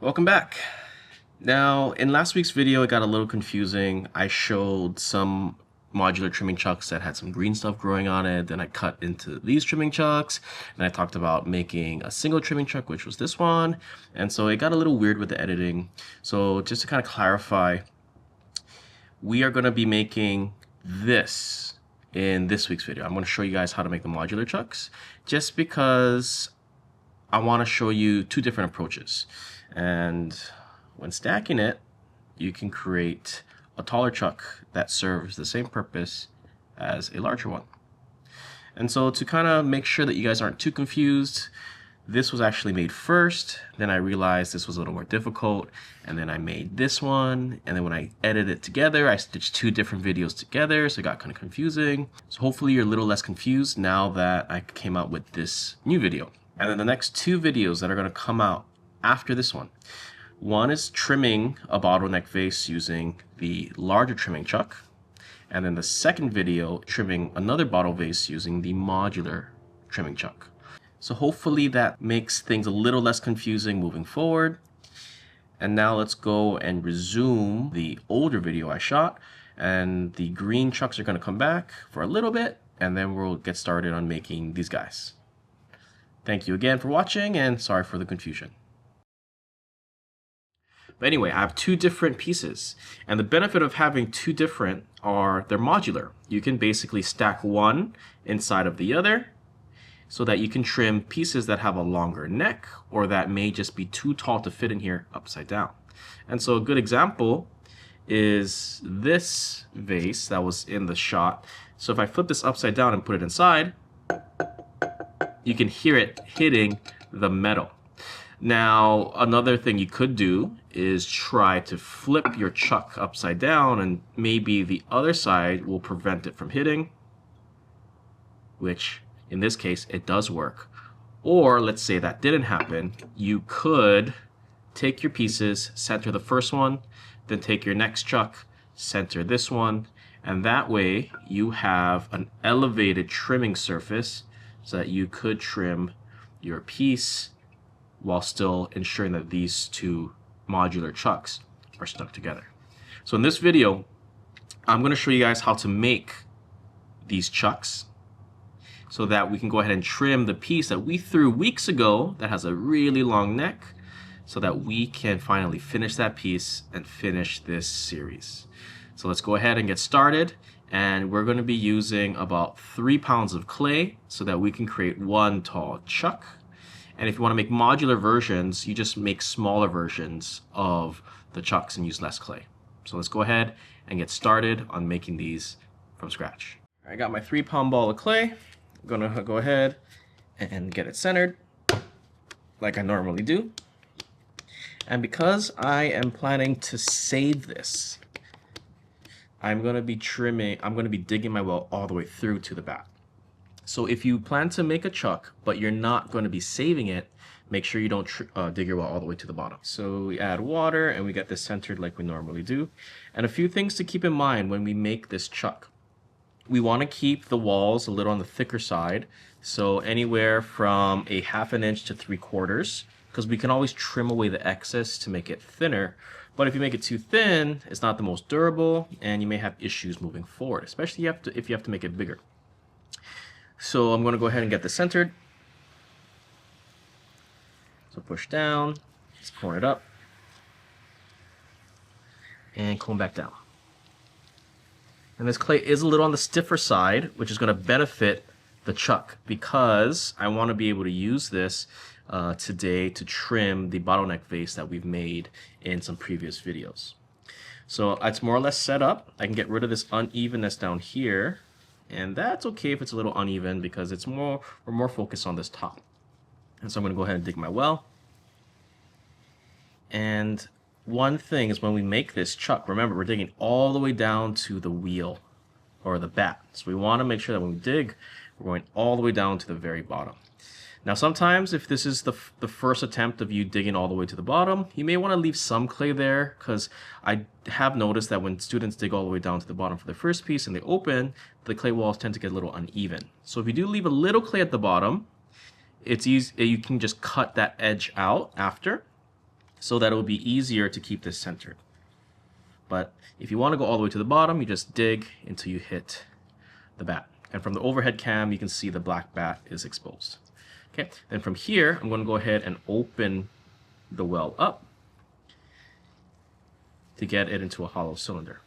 Welcome back. Now, in last week's video, it got a little confusing. I showed some modular trimming chucks that had some green stuff growing on it. Then I cut into these trimming chucks, and I talked about making a single trimming chuck, which was this one. And so it got a little weird with the editing. So just to kind of clarify, we are going to be making this in this week's video. I'm going to show you guys how to make the modular chucks, just because I want to show you two different approaches. And when stacking it, you can create a taller chuck that serves the same purpose as a larger one. And so to kind of make sure that you guys aren't too confused, this was actually made first, then I realized this was a little more difficult, and then I made this one, and then when I edited it together, I stitched two different videos together, so it got kind of confusing. So hopefully you're a little less confused now that I came out with this new video. And then the next two videos that are going to come out after this one is trimming a bottleneck vase using the larger trimming chuck, and then the second video trimming another bottle vase using the modular trimming chuck. So hopefully that makes things a little less confusing moving forward. And now let's go and resume the older video I shot, and the green chucks are going to come back for a little bit, and then we'll get started on making these guys. Thank you again for watching, and sorry for the confusion. But anyway, I have two different pieces, and the benefit of having two different are they're modular. You can basically stack one inside of the other so that you can trim pieces that have a longer neck or that may just be too tall to fit in here upside down. And so a good example is this vase that was in the shot. So if I flip this upside down and put it inside, you can hear it hitting the metal. Now, another thing you could do is try to flip your chuck upside down, and maybe the other side will prevent it from hitting, which in this case, it does work. Or let's say that didn't happen, you could take your pieces, center the first one, then take your next chuck, center this one, and that way you have an elevated trimming surface so that you could trim your piece while still ensuring that these two modular chucks are stuck together. So in this video, I'm going to show you guys how to make these chucks so that we can go ahead and trim the piece that we threw weeks ago that has a really long neck, so that we can finally finish that piece and finish this series. So let's go ahead and get started, and we're going to be using about 3 pounds of clay so that we can create one tall chuck. And if you want to make modular versions, you just make smaller versions of the chucks and use less clay. So let's go ahead and get started on making these from scratch. I got my 3-pound ball of clay. I'm gonna go ahead and get it centered like I normally do. And because I am planning to save this, I'm gonna be digging my well all the way through to the back. So if you plan to make a chuck, but you're not going to be saving it, make sure you don't dig your well all the way to the bottom. So we add water and we get this centered like we normally do. And a few things to keep in mind when we make this chuck. We want to keep the walls a little on the thicker side, so anywhere from a 1/2 inch to 3/4, because we can always trim away the excess to make it thinner. But if you make it too thin, it's not the most durable, and you may have issues moving forward, especially if you have to make it bigger. So I'm going to go ahead and get this centered. So push down, just pour it up, and comb back down. And this clay is a little on the stiffer side, which is going to benefit the chuck, because I want to be able to use this today to trim the bottleneck vase that we've made in some previous videos. So it's more or less set up. I can get rid of this unevenness down here. And that's okay if it's a little uneven, because we're more focused on this top. And so I'm going to go ahead and dig my well. And one thing is, when we make this chuck, remember, we're digging all the way down to the wheel or the bat. So we want to make sure that when we dig, we're going all the way down to the very bottom. Now sometimes if this is the first attempt of you digging all the way to the bottom, you may want to leave some clay there, because I have noticed that when students dig all the way down to the bottom for the first piece and they open, the clay walls tend to get a little uneven. So if you do leave a little clay at the bottom, it's easy, you can just cut that edge out after, so that it will be easier to keep this centered. But if you want to go all the way to the bottom, you just dig until you hit the bat. And from the overhead cam, you can see the black bat is exposed. Okay, then from here, I'm going to go ahead and open the well up to get it into a hollow cylinder.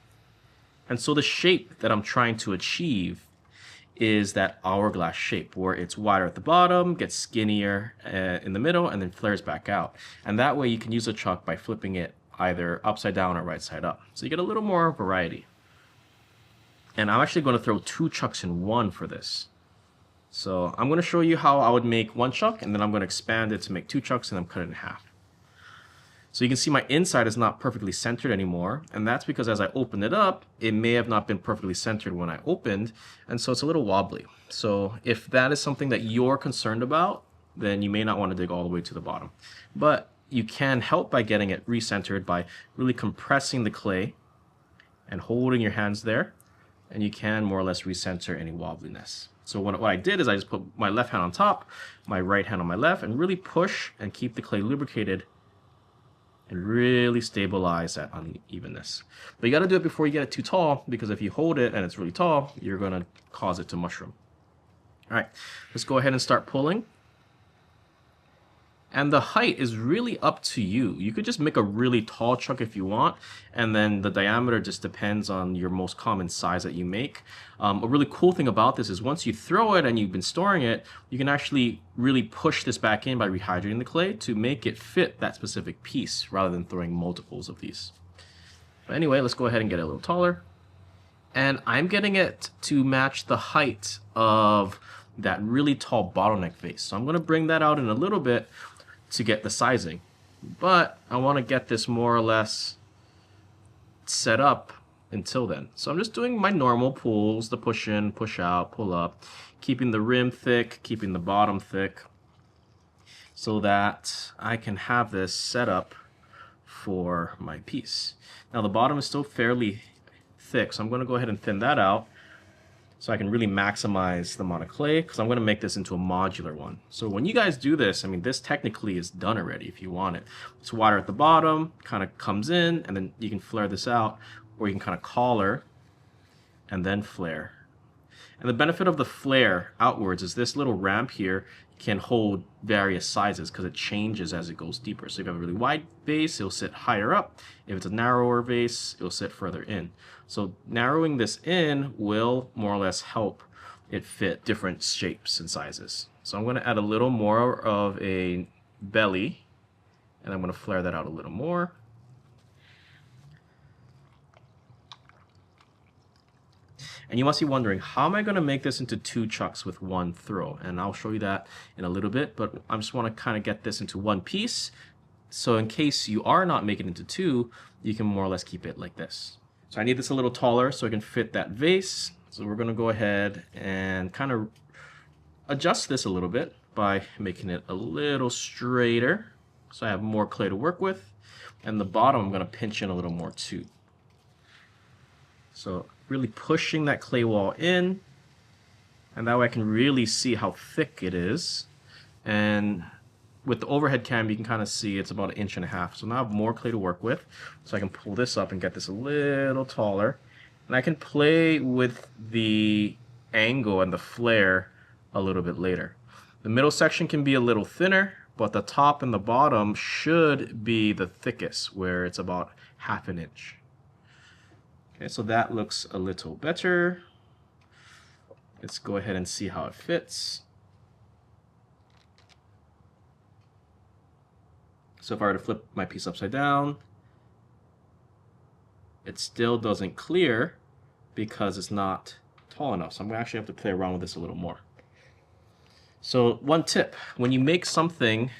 And so the shape that I'm trying to achieve is that hourglass shape where it's wider at the bottom, gets skinnier in the middle, and then flares back out. And that way you can use a chuck by flipping it either upside down or right side up. So you get a little more variety. And I'm actually going to throw 2 chucks in one for this. So I'm going to show you how I would make 1 chuck, and then I'm going to expand it to make 2 chucks, and then cut it in half. So you can see my inside is not perfectly centered anymore, and that's because as I open it up, it may have not been perfectly centered when I opened, and so it's a little wobbly. So if that is something that you're concerned about, then you may not want to dig all the way to the bottom. But you can help by getting it recentered by really compressing the clay and holding your hands there, and you can more or less recenter any wobbliness. So what I did is I just put my left hand on top, my right hand on my left, and really push and keep the clay lubricated and really stabilize that unevenness. But you got to do it before you get it too tall, because if you hold it and it's really tall, you're going to cause it to mushroom. All right, let's go ahead and start pulling. And the height is really up to you. You could just make a really tall chuck if you want, and then the diameter just depends on your most common size that you make. A really cool thing about this is once you throw it and you've been storing it, you can actually really push this back in by rehydrating the clay to make it fit that specific piece rather than throwing multiples of these. But anyway, let's go ahead and get it a little taller. And I'm getting it to match the height of that really tall bottleneck vase. So I'm going to bring that out in a little bit to get the sizing, but I want to get this more or less set up until then. So I'm just doing my normal pulls, the push in, push out, pull up, keeping the rim thick, keeping the bottom thick, so that I can have this set up for my piece. Now the bottom is still fairly thick, so I'm going to go ahead and thin that out so I can really maximize the amount of clay, because I'm going to make this into a modular one. So when you guys do this, I mean, this technically is done already if you want it. It's wider at the bottom, kind of comes in, and then you can flare this out, or you can kind of collar and then flare. And the benefit of the flare outwards is this little ramp here can hold various sizes because it changes as it goes deeper. So if you have a really wide vase, it'll sit higher up. If it's a narrower vase, it'll sit further in. So narrowing this in will more or less help it fit different shapes and sizes. So I'm going to add a little more of a belly, and I'm going to flare that out a little more. And you must be wondering, how am I going to make this into 2 chucks with 1 throw? And I'll show you that in a little bit, but I just want to kind of get this into 1 piece. So in case you are not making it into 2, you can more or less keep it like this. So I need this a little taller so I can fit that vase. So we're going to go ahead and kind of adjust this a little bit by making it a little straighter, so I have more clay to work with. And the bottom I'm going to pinch in a little more too. So really pushing that clay wall in, and that way I can really see how thick it is. And with the overhead cam, you can kind of see it's about 1.5 inches. So now I have more clay to work with, so I can pull this up and get this a little taller. And I can play with the angle and the flare a little bit later. The middle section can be a little thinner, but the top and the bottom should be the thickest, where it's about 1/2 inch. Okay, so that looks a little better. Let's go ahead and see how it fits. So if I were to flip my piece upside down, it still doesn't clear because it's not tall enough. So I'm gonna actually have to play around with this a little more. So one tip, when you make something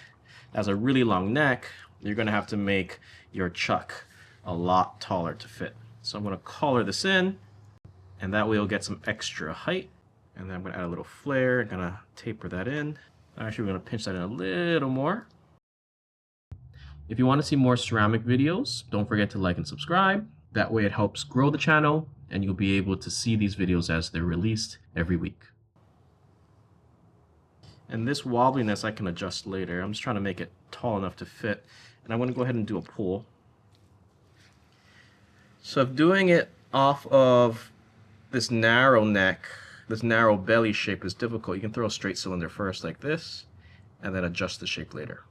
that has a really long neck, you're gonna have to make your chuck a lot taller to fit. So I'm gonna collar this in, and that way you'll get some extra height. And then I'm gonna add a little flare, I'm gonna taper that in. Actually, we're gonna pinch that in a little more. If you want to see more ceramic videos, don't forget to like and subscribe. That way it helps grow the channel, and you'll be able to see these videos as they're released every week. And this wobbliness I can adjust later. I'm just trying to make it tall enough to fit, And I'm going to go ahead and do a pull. So if doing it off of this narrow neck, this narrow belly shape is difficult, you can throw a straight cylinder first like this, and then adjust the shape later.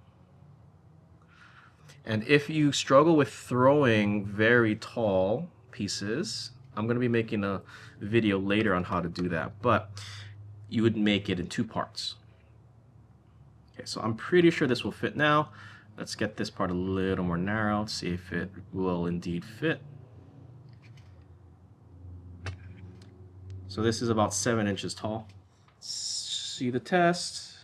And if you struggle with throwing very tall pieces, I'm going to be making a video later on how to do that, but you would make it in 2 parts. Okay, so I'm pretty sure this will fit now. Let's get this part a little more narrow, see if it will indeed fit. So this is about 7 inches tall. See the test.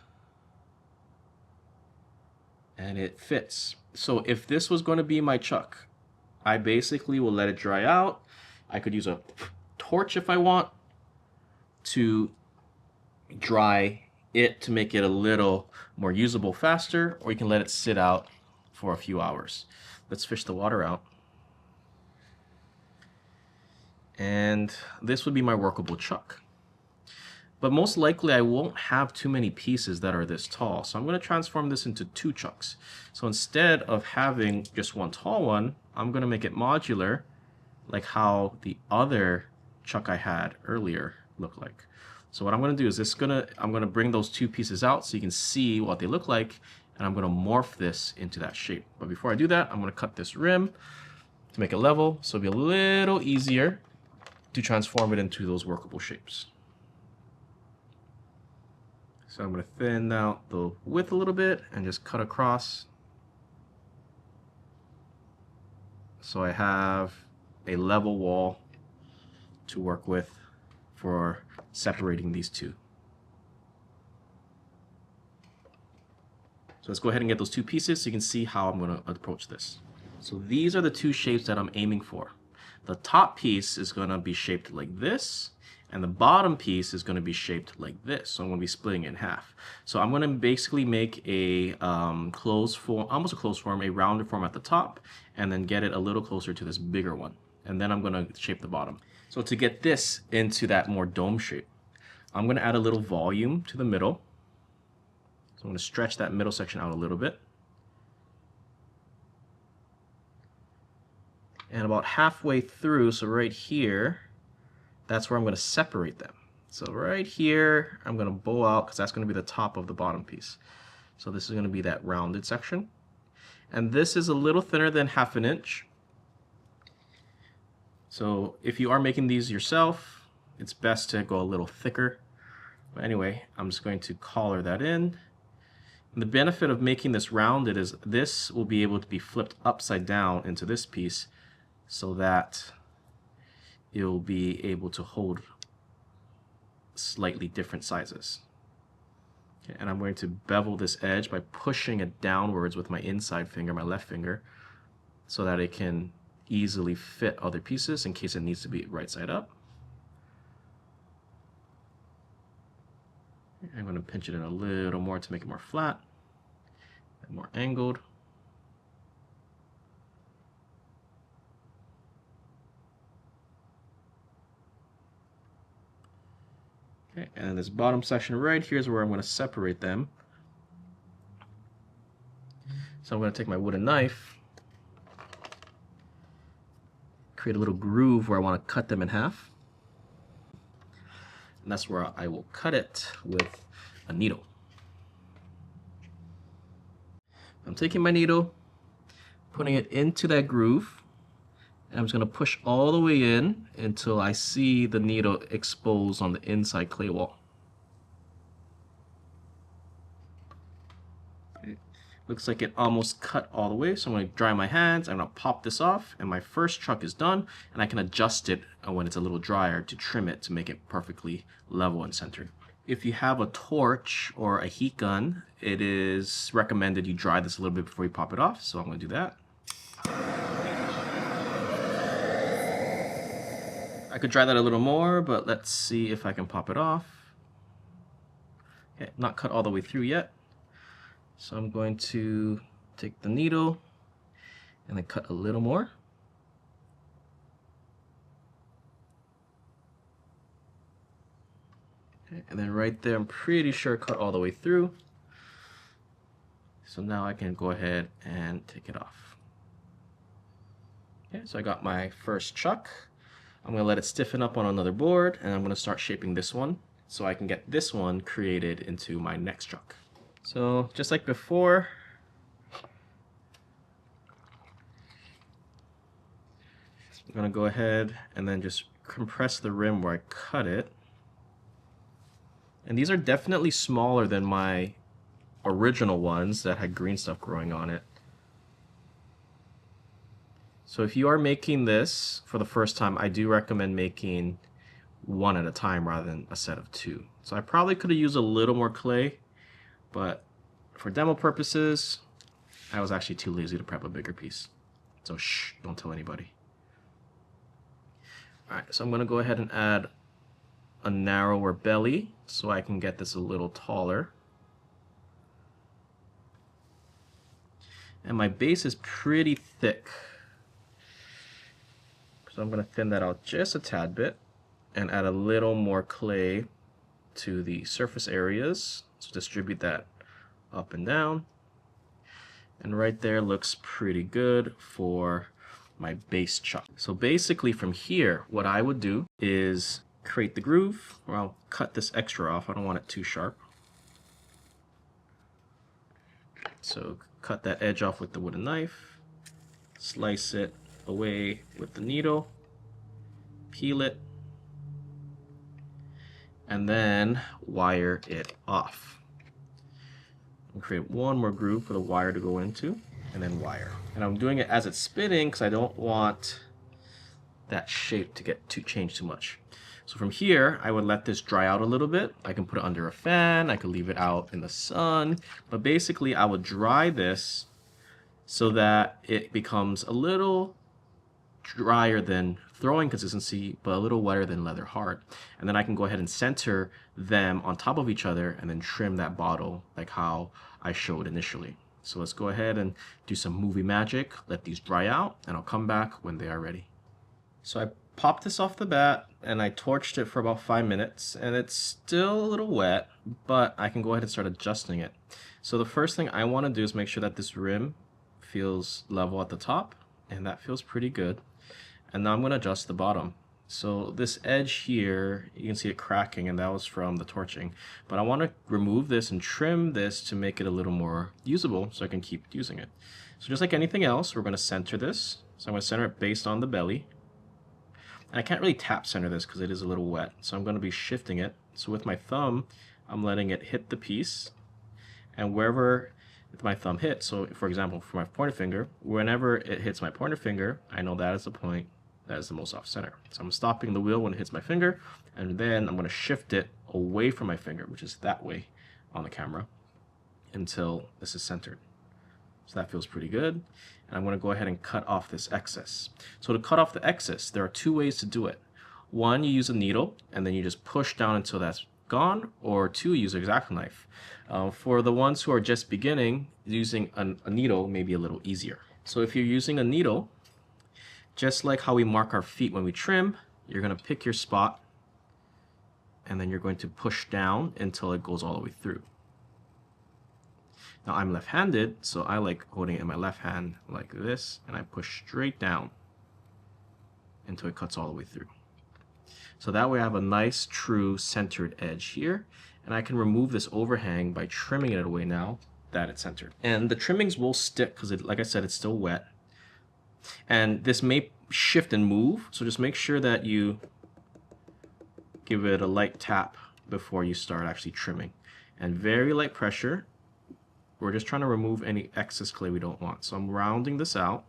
And it fits. So if this was going to be my chuck, I basically will let it dry out. I could use a torch if I want to dry it to make it a little more usable faster, or you can let it sit out for a few hours. Let's fish the water out. And this would be my workable chuck. But most likely I won't have too many pieces that are this tall. So I'm going to transform this into 2 chucks. So instead of having just one tall one, I'm going to make it modular, like how the other chuck I had earlier looked like. So what I'm going to do is I'm going to bring those 2 pieces out so you can see what they look like, and I'm going to morph this into that shape. But before I do that, I'm going to cut this rim to make it level, so it'll be a little easier to transform it into those workable shapes. So I'm going to thin out the width a little bit and just cut across. So I have a level wall to work with for separating these 2. So let's go ahead and get those 2 pieces so you can see how I'm going to approach this. So these are the 2 shapes that I'm aiming for. The top piece is going to be shaped like this, and the bottom piece is going to be shaped like this. So I'm going to be splitting it in half. So I'm going to basically make a closed form, almost a closed form, a rounded form at the top, and then get it a little closer to this bigger one. And then I'm going to shape the bottom. So to get this into that more dome shape, I'm going to add a little volume to the middle. So I'm going to stretch that middle section out a little bit. And about halfway through, so right here, that's where I'm going to separate them. So right here, I'm going to bow out because that's going to be the top of the bottom piece. So this is going to be that rounded section. And this is a little thinner than 1/2 inch. So if you are making these yourself, it's best to go a little thicker. But anyway, I'm just going to collar that in. And the benefit of making this rounded is this will be able to be flipped upside down into this piece so that you'll be able to hold slightly different sizes. Okay, and I'm going to bevel this edge by pushing it downwards with my inside finger, my left finger, so that it can easily fit other pieces in case it needs to be right side up. I'm going to pinch it in a little more to make it more flat and more angled. Okay, and this bottom section right here is where I'm going to separate them. So I'm going to take my wooden knife, create a little groove where I want to cut them in half. And that's where I will cut it with a needle. I'm taking my needle, putting it into that groove, and I'm just going to push all the way in until I see the needle exposed on the inside clay wall. Okay. Looks like it almost cut all the way, so I'm going to dry my hands. I'm going to pop this off, and my first chuck is done, and I can adjust it when it's a little drier to trim it to make it perfectly level and centered. If you have a torch or a heat gun, it is recommended you dry this a little bit before you pop it off, so I'm going to do that. I could dry that a little more, but let's see if I can pop it off. Okay, not cut all the way through yet. So I'm going to take the needle and then cut a little more. Okay, and then right there, I'm pretty sure cut all the way through. So now I can go ahead and take it off. Okay, so I got my first chuck. I'm going to let it stiffen up on another board, and I'm going to start shaping this one so I can get this one created into my next chuck. So just like before, I'm going to go ahead and then just compress the rim where I cut it. And these are definitely smaller than my original ones that had green stuff growing on it. So if you are making this for the first time, I do recommend making one at a time rather than a set of two. So I probably could have used a little more clay, but for demo purposes, I was actually too lazy to prep a bigger piece. So shh, don't tell anybody. Alright, so I'm going to go ahead and add a narrower belly so I can get this a little taller. And my base is pretty thick, so I'm going to thin that out just a tad bit and add a little more clay to the surface areas. So distribute that up and down. And right there looks pretty good for my base chuck. So basically from here, what I would do is create the groove, or I'll cut this extra off. I don't want it too sharp. So cut that edge off with the wooden knife, slice it away with the needle, peel it, and then wire it off. And create one more groove for the wire to go into, and then wire. And I'm doing it as it's spinning because I don't want that shape to get change too much. So from here, I would let this dry out a little bit. I can put it under a fan, I could leave it out in the sun, but basically I would dry this so that it becomes a little drier than throwing consistency, but a little wetter than leather hard. And then I can go ahead and center them on top of each other and then trim that bottle like how I showed initially. So let's go ahead and do some movie magic, let these dry out, and I'll come back when they are ready. So I popped this off the bat and I torched it for about 5 minutes, and it's still a little wet, but I can go ahead and start adjusting it. So the first thing I want to do is make sure that this rim feels level at the top, and that feels pretty good. And now I'm going to adjust the bottom. So this edge here, you can see it cracking, and that was from the torching. But I want to remove this and trim this to make it a little more usable so I can keep using it. So just like anything else, we're going to center this. So I'm going to center it based on the belly. And I can't really tap center this because it is a little wet. So I'm going to be shifting it. So with my thumb, I'm letting it hit the piece. And wherever my thumb hits, so for example, for my pointer finger, whenever it hits my pointer finger, I know that is the point that is the most off center. So I'm stopping the wheel when it hits my finger, and then I'm going to shift it away from my finger, which is that way on the camera, until this is centered. So that feels pretty good. And I'm going to go ahead and cut off this excess. So to cut off the excess, there are two ways to do it. One, you use a needle, and then you just push down until that's gone, or two, use an X-Acto knife. For the ones who are just beginning, using a needle may be a little easier. So if you're using a needle, just like how we mark our feet when we trim, you're going to pick your spot, and then you're going to push down until it goes all the way through. Now I'm left-handed, so I like holding it in my left hand like this, and I push straight down until it cuts all the way through. So that way I have a nice, true, centered edge here, and I can remove this overhang by trimming it away now that it's centered. And the trimmings will stick because, like I said, it's still wet. And this may shift and move, so just make sure that you give it a light tap before you start actually trimming. And very light pressure. We're just trying to remove any excess clay we don't want. So I'm rounding this out.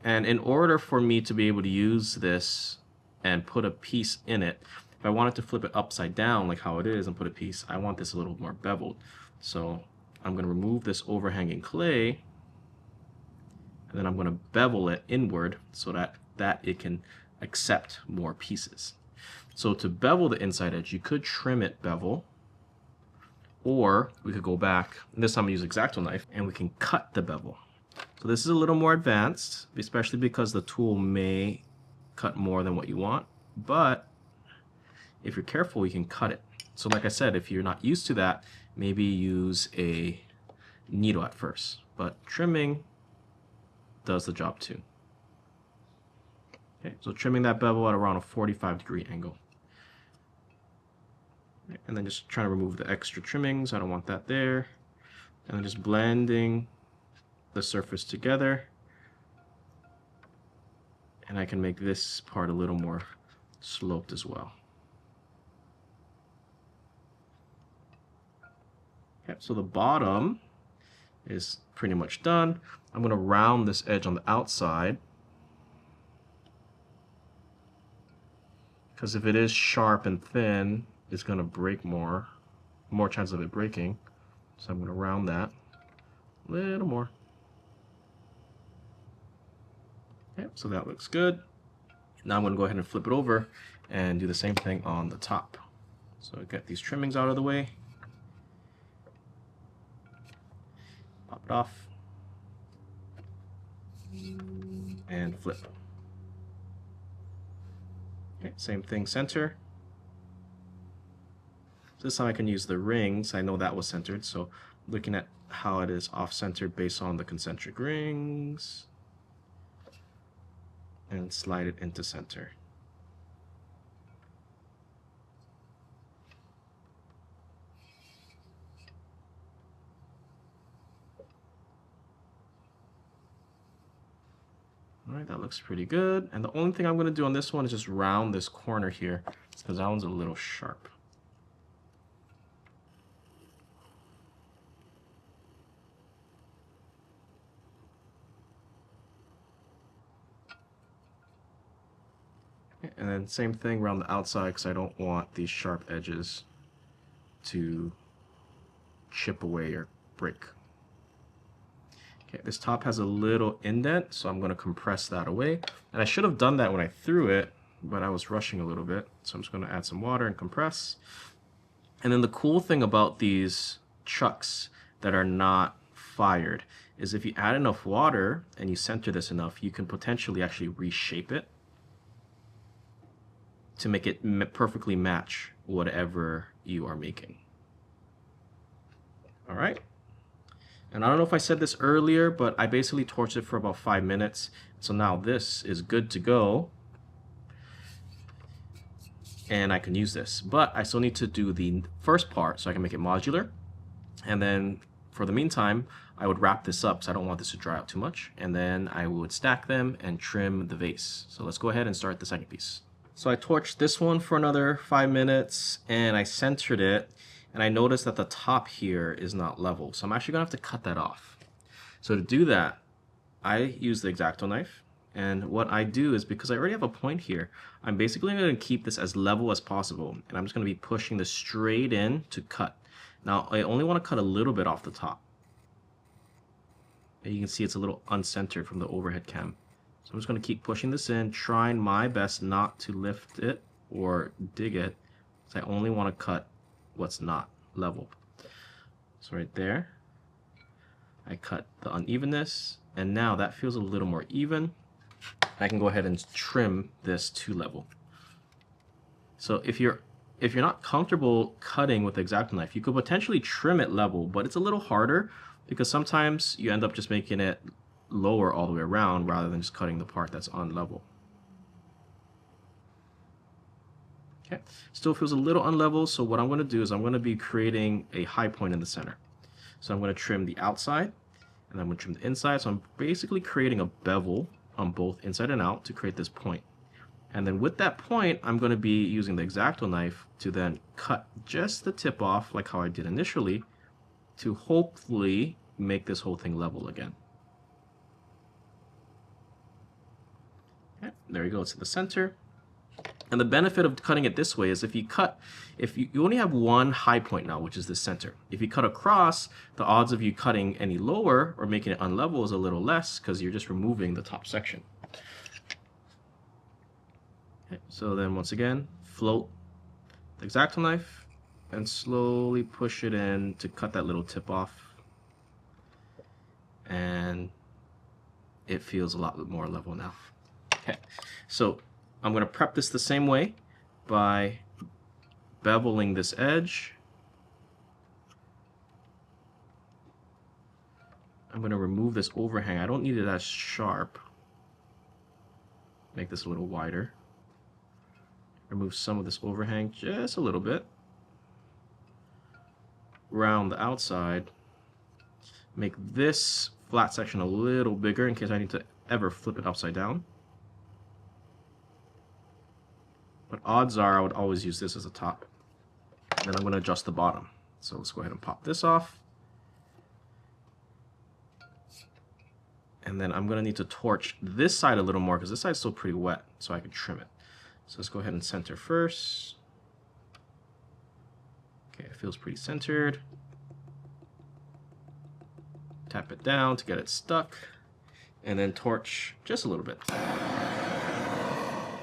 And in order for me to be able to use this and put a piece in it, if I wanted to flip it upside down like how it is and put a piece, I want this a little more beveled. So I'm going to remove this overhanging clay, and then I'm going to bevel it inward so that it can accept more pieces. So to bevel the inside edge, you could trim it bevel, or we could go back, and this time I use X-Acto knife, and we can cut the bevel. So this is a little more advanced, especially because the tool may cut more than what you want, but if you're careful, you can cut it. So like I said, if you're not used to that, maybe use a needle at first, but trimming does the job too. Okay, so trimming that bevel at around a 45-degree angle. And then just trying to remove the extra trimmings. I don't want that there. And then just blending the surface together. And I can make this part a little more sloped as well. Okay, so the bottom is pretty much done. I'm going to round this edge on the outside, because if it is sharp and thin, it's going to break more chance of it breaking. So I'm going to round that a little more. Okay, so that looks good. Now I'm going to go ahead and flip it over and do the same thing on the top. So get these trimmings out of the way. Pop it off. And flip. Okay, same thing, center. This time I can use the rings. I know that was centered, so looking at how it is off-centered based on the concentric rings. And slide it into center. Alright, that looks pretty good. And the only thing I'm going to do on this one is just round this corner here, because that one's a little sharp. And then same thing around the outside, because I don't want these sharp edges to chip away or break. Okay, this top has a little indent, so I'm going to compress that away. And I should have done that when I threw it, but I was rushing a little bit. So I'm just going to add some water and compress. And then the cool thing about these chucks that are not fired is if you add enough water and you center this enough, you can potentially actually reshape it to make it perfectly match whatever you are making. All right. And I don't know if I said this earlier, but I basically torched it for about 5 minutes. So now this is good to go. And I can use this. But I still need to do the first part so I can make it modular. And then for the meantime, I would wrap this up because I don't want this to dry out too much. And then I would stack them and trim the vase. So let's go ahead and start the second piece. So I torched this one for another 5 minutes and I centered it. And I noticed that the top here is not level. So I'm actually going to have to cut that off. So to do that, I use the X-Acto knife. And what I do is, because I already have a point here, I'm basically going to keep this as level as possible. And I'm just going to be pushing this straight in to cut. Now, I only want to cut a little bit off the top. And you can see it's a little uncentered from the overhead cam. So I'm just going to keep pushing this in, trying my best not to lift it or dig it. So I only want to cut what's not level. So right there, I cut the unevenness, and now that feels a little more even. I can go ahead and trim this to level. So if you're not comfortable cutting with the X-Acto knife, you could potentially trim it level, but it's a little harder because sometimes you end up just making it lower all the way around rather than just cutting the part that's on level. Okay, still feels a little unlevel, so what I'm going to do is I'm going to be creating a high point in the center. So I'm going to trim the outside, and I'm going to trim the inside. So I'm basically creating a bevel on both inside and out to create this point. And then with that point, I'm going to be using the X-Acto knife to then cut just the tip off, like how I did initially, to hopefully make this whole thing level again. Okay, there you go, it's in the center. And the benefit of cutting it this way is if you only have one high point now, which is the center. If you cut across, the odds of you cutting any lower or making it unlevel is a little less because you're just removing the top section. Okay, so then once again, float the X-Acto knife and slowly push it in to cut that little tip off. And it feels a lot more level now. Okay, so I'm going to prep this the same way by beveling this edge I'm going to remove this overhang. I don't need it as sharp. Make this a little wider. Remove some of this overhang just a little bit. Round the outside. Make this flat section a little bigger in case I need to ever flip it upside down. But odds are I would always use this as a top. And then I'm going to adjust the bottom. So let's go ahead and pop this off. And then I'm going to need to torch this side a little more because this side's still pretty wet, so I can trim it. So let's go ahead and center first. Okay, it feels pretty centered. Tap it down to get it stuck. And then torch just a little bit.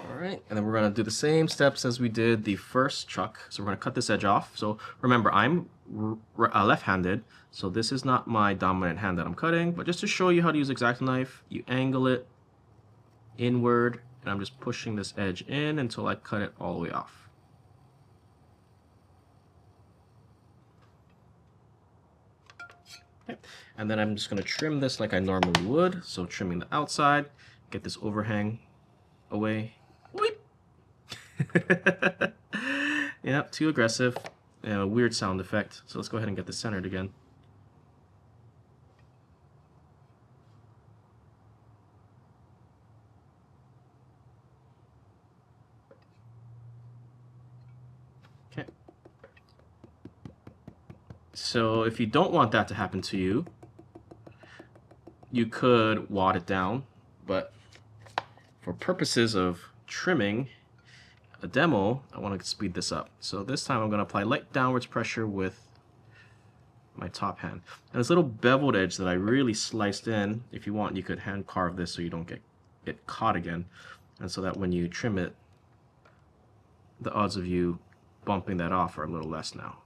Alright, and then we're going to do the same steps as we did the first chuck. So we're going to cut this edge off. So remember, I'm left-handed, so this is not my dominant hand that I'm cutting. But just to show you how to use X-Acto knife, you angle it inward, and I'm just pushing this edge in until I cut it all the way off. Okay. And then I'm just going to trim this like I normally would. So trimming the outside, get this overhang away. Yeah, too aggressive. Yeah, a weird sound effect. So let's go ahead and get this centered again. Okay. So if you don't want that to happen to you, you could wad it down, but for purposes of trimming a demo, I want to speed this up. So this time I'm going to apply light downwards pressure with my top hand. And this little beveled edge that I really sliced in, if you want, you could hand carve this so you don't get caught again. And so that when you trim it, the odds of you bumping that off are a little less now.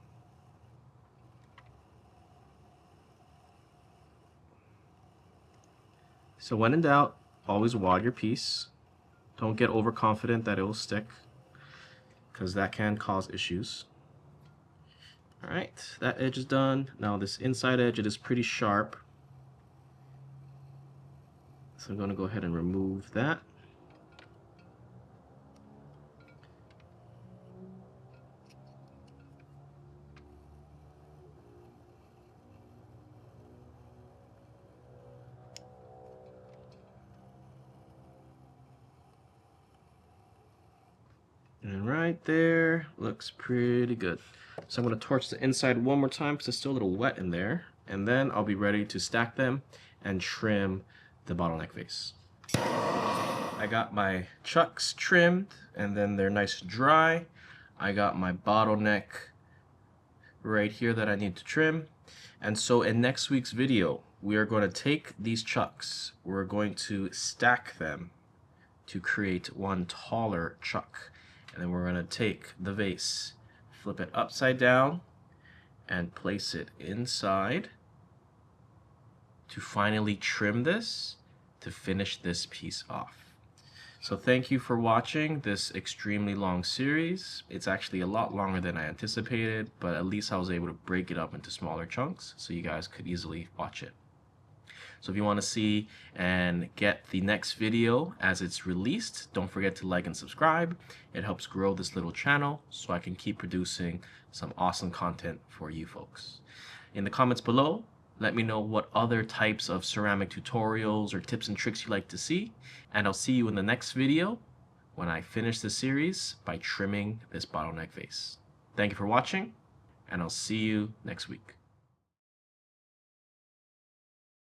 So when in doubt, always wad your piece. Don't get overconfident that it will stick, because that can cause issues. Alright, that edge is done. Now this inside edge, it is pretty sharp. So I'm going to go ahead and remove that. And right there, looks pretty good. So I'm going to torch the inside one more time because it's still a little wet in there. And then I'll be ready to stack them and trim the bottleneck vase. I got my chucks trimmed and then they're nice and dry. I got my bottleneck right here that I need to trim. And so in next week's video, we are going to take these chucks, we're going to stack them to create one taller chuck. And then we're going to take the vase, flip it upside down, and place it inside to finally trim this to finish this piece off. So thank you for watching this extremely long series. It's actually a lot longer than I anticipated, but at least I was able to break it up into smaller chunks so you guys could easily watch it. So if you want to see and get the next video as it's released, don't forget to like and subscribe. It helps grow this little channel so I can keep producing some awesome content for you folks. In the comments below, let me know what other types of ceramic tutorials or tips and tricks you'd like to see. And I'll see you in the next video when I finish the series by trimming this bottleneck vase. Thank you for watching, and I'll see you next week.